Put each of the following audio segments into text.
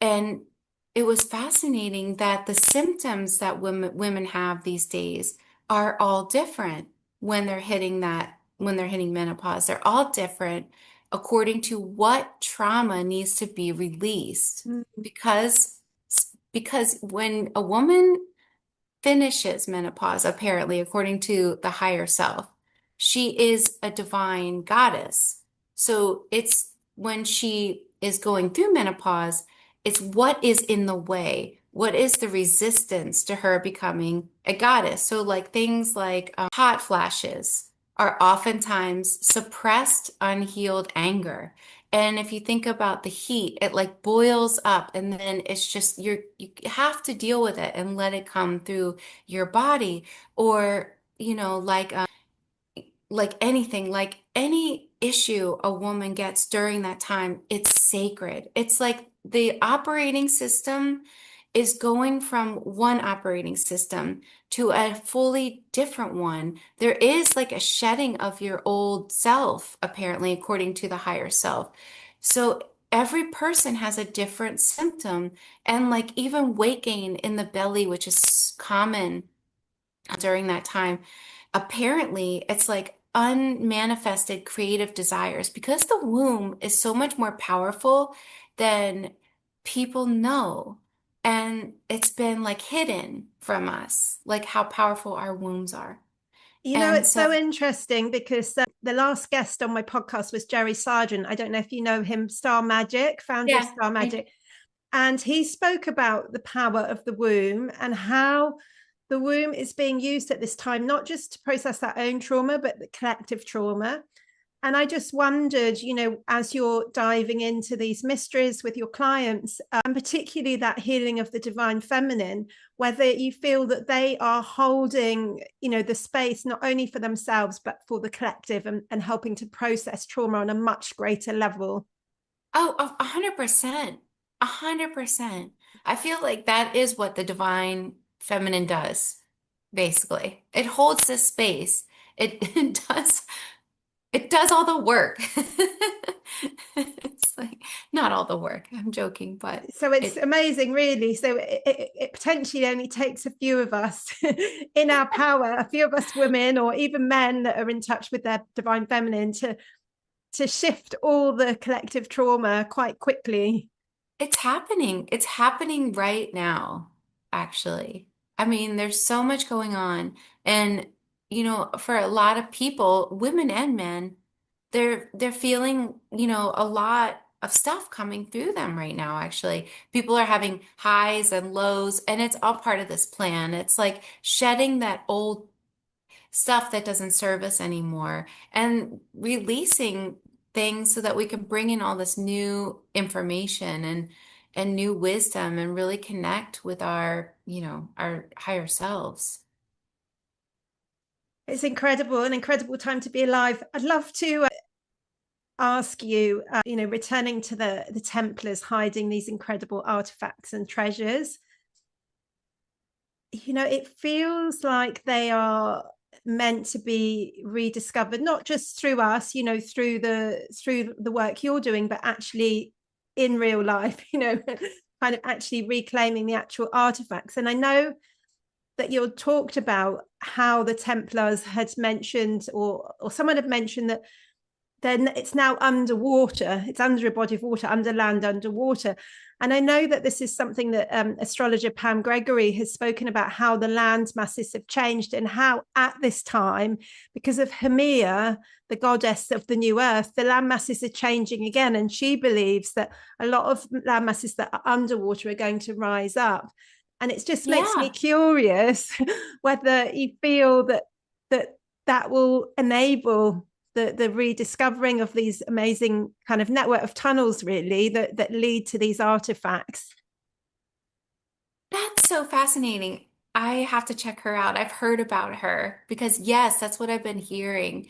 And it was fascinating that the symptoms that women have these days are all different when they're hitting menopause. They're all different according to what trauma needs to be released. Mm. Because because when a woman finishes menopause, apparently, according to the higher self, she is a divine goddess. So it's when she is going through menopause, it's what is in the way, what is the resistance to her becoming a goddess. So, like things like hot flashes are oftentimes suppressed, unhealed anger. And if you think about the heat, it like boils up and then it's just you have to deal with it and let it come through your body or like anything, like any issue a woman gets during that time, it's sacred. It's like the operating system is going from one operating system to a fully different one. There is like a shedding of your old self, apparently, according to the higher self. So every person has a different symptom, and like even weight gain in the belly, which is common during that time. Apparently, it's like unmanifested creative desires because the womb is so much more powerful than people know. And it's been like hidden from us, like how powerful our wombs are. You know, And it's so, so interesting because the last guest on my podcast was Jerry Sargent. I don't know if you know him, Star Magic, founder of yeah, Star Magic. And he spoke about the power of the womb and how the womb is being used at this time, not just to process our own trauma, but the collective trauma. And I just wondered, you know, as you're diving into these mysteries with your clients, and particularly that healing of the divine feminine, whether you feel that they are holding, you know, the space not only for themselves, but for the collective and helping to process trauma on a much greater level. oh, 100%, 100%. I feel like that is what the divine feminine does, basically. It holds this space. It, it does It does all the work. It's like not all the work. I'm joking, but So it's it amazing, really. So it potentially only takes a few of us in our power, a few of us women, or even men that are in touch with their divine feminine, to shift all the collective trauma quite quickly. it's happening. It's happening right now, actually. I mean, there's so much going on. And for a lot of people, women and men, they're feeling, a lot of stuff coming through them right now, actually. People are having highs and lows, and it's all part of this plan. It's like shedding that old stuff that doesn't serve us anymore and releasing things so that we can bring in all this new information and new wisdom and really connect with our higher selves. It's incredible, an incredible time to be alive. I'd love to ask you, you know, returning to the Templars hiding these incredible artifacts and treasures. You know, it feels like they are meant to be rediscovered, not just through us, you know, through the work you're doing, but actually in real life, you know, kind of actually reclaiming the actual artifacts. And I know that you talked about how the Templars had mentioned, or someone had mentioned that then it's now underwater. It's under a body of water, under land, underwater. And I know that this is something that astrologer Pam Gregory has spoken about, how the land masses have changed and how at this time, because of Hemia, the goddess of the new earth, the land masses are changing again. And she believes that a lot of land masses that are underwater are going to rise up. And it just makes me Yeah. curious whether you feel that that will enable the rediscovering of these amazing kind of network of tunnels, really, that lead to these artifacts. That's so fascinating. I have to check her out. I've heard about her because yes, that's what I've been hearing.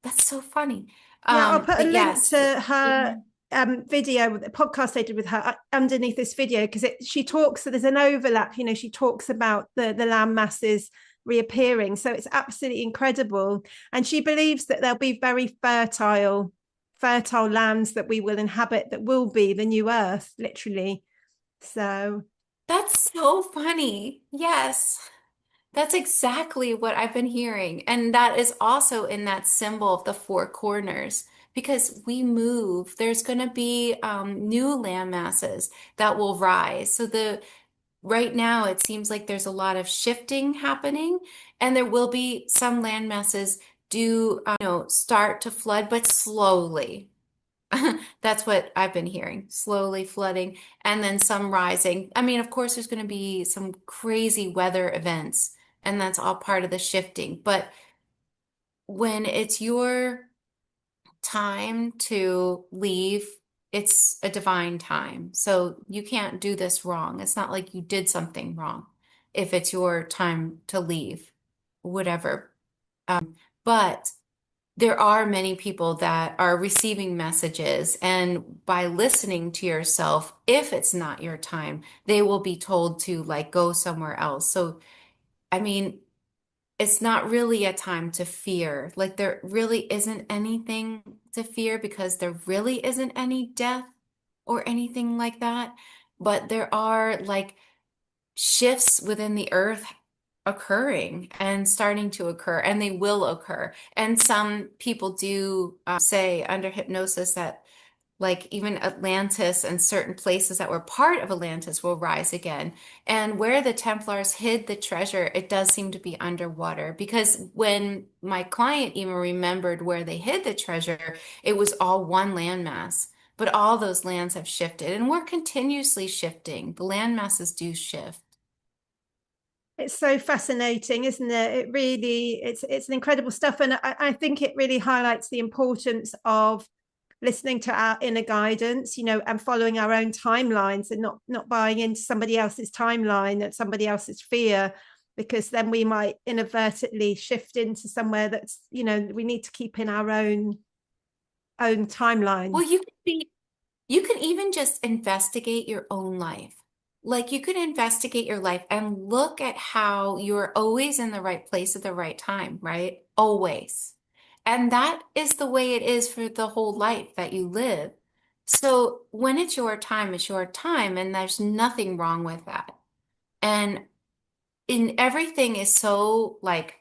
That's so funny. Yeah, I'll put a But link yes. to her Yeah. video, the podcast I did with her, underneath this video, because she talks, so there's an overlap, you know, she talks about the land masses reappearing. So it's absolutely incredible. And she believes that there'll be very fertile lands that we will inhabit, that will be the new earth, literally. So That's so funny. Yes. That's exactly what I've been hearing. And that is also in that symbol of the four corners because we move. There's going to be new land masses that will rise. So the right now it seems like there's a lot of shifting happening, and there will be some land masses do start to flood, but slowly. That's what I've been hearing. Slowly flooding and then some rising. I mean, of course, there's going to be some crazy weather events, and that's all part of the shifting. But when it's your time to leave, it's a divine time. So you can't do this wrong. It's not like you did something wrong if it's your time to leave, whatever. But there are many people that are receiving messages, and by listening to yourself, if it's not your time, they will be told to like go somewhere else. So, I mean, it's not really a time to fear. Like, there really isn't anything to fear because there really isn't any death or anything like that. But there are like shifts within the earth occurring and starting to occur, and they will occur. And some people do say under hypnosis that, like, even Atlantis and certain places that were part of Atlantis will rise again. And where the Templars hid the treasure, it does seem to be underwater because when my client even remembered where they hid the treasure, it was all one landmass. But all those lands have shifted, and we're continuously shifting. The land masses do shift. it's so fascinating, isn't it? It really, it's an incredible stuff. And I think it really highlights the importance of listening to our inner guidance, and following our own timelines and not buying into somebody else's timeline and somebody else's fear, because then we might inadvertently shift into somewhere that's, we need to keep in our own timeline. Well, you can even just investigate your own life. Like, you could investigate your life and look at how you're always in the right place at the right time, right? Always. And that is the way it is for the whole life that you live. So when it's your time, and there's nothing wrong with that. And in everything is so like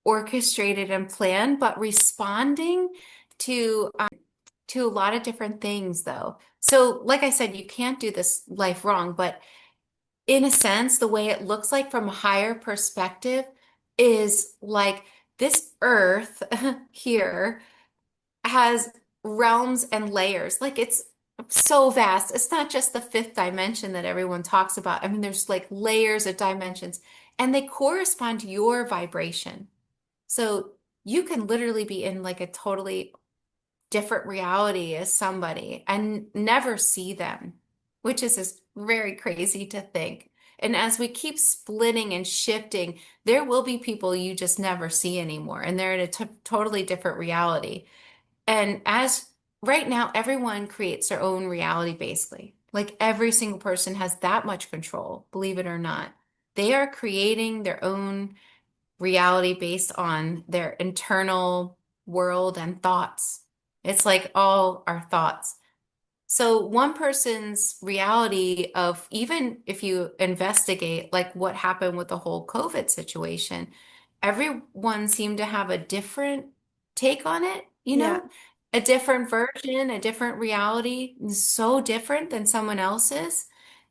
orchestrated and planned, but responding to to a lot of different things though. So, like I said, you can't do this life wrong, but in a sense, the way it looks like from a higher perspective is like this earth here has realms and layers. Like, it's so vast. It's not just the fifth dimension that everyone talks about. I mean, there's like layers of dimensions, and they correspond to your vibration. So you can literally be in like a totally different reality as somebody and never see them, which is just very crazy to think. And as we keep splitting and shifting, there will be people you just never see anymore, and they're in a totally different reality. And as right now, everyone creates their own reality basically. Like, every single person has that much control, believe it or not. They are creating their own reality based on their internal world and thoughts. It's like all our thoughts. So one person's reality of, even if you investigate like what happened with the whole COVID situation, everyone seemed to have a different take on it, Yeah, a different version, a different reality, so different than someone else's.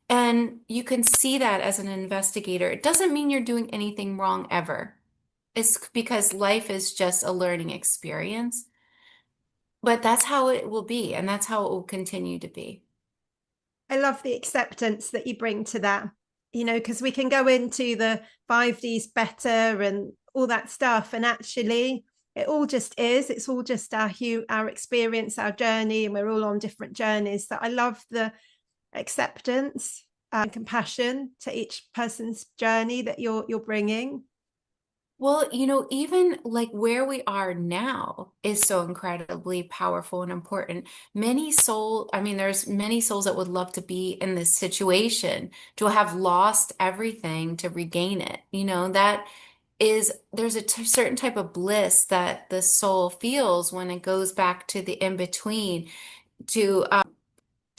And you can see that as an investigator. It doesn't mean you're doing anything wrong ever. It's because life is just a learning experience. But that's how it will be, and that's how it will continue to be. I love the acceptance that you bring to that, because we can go into the 5Ds better and all that stuff. And actually, it all just is. It's all just our experience, our journey, and we're all on different journeys. So I love the acceptance and compassion to each person's journey that you're bringing. Well, even like where we are now is so incredibly powerful and important. I mean, there's many souls that would love to be in this situation, to have lost everything to regain it. There's a certain type of bliss that the soul feels when it goes back to the in between to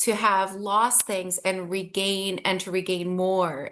to have lost things and to regain more.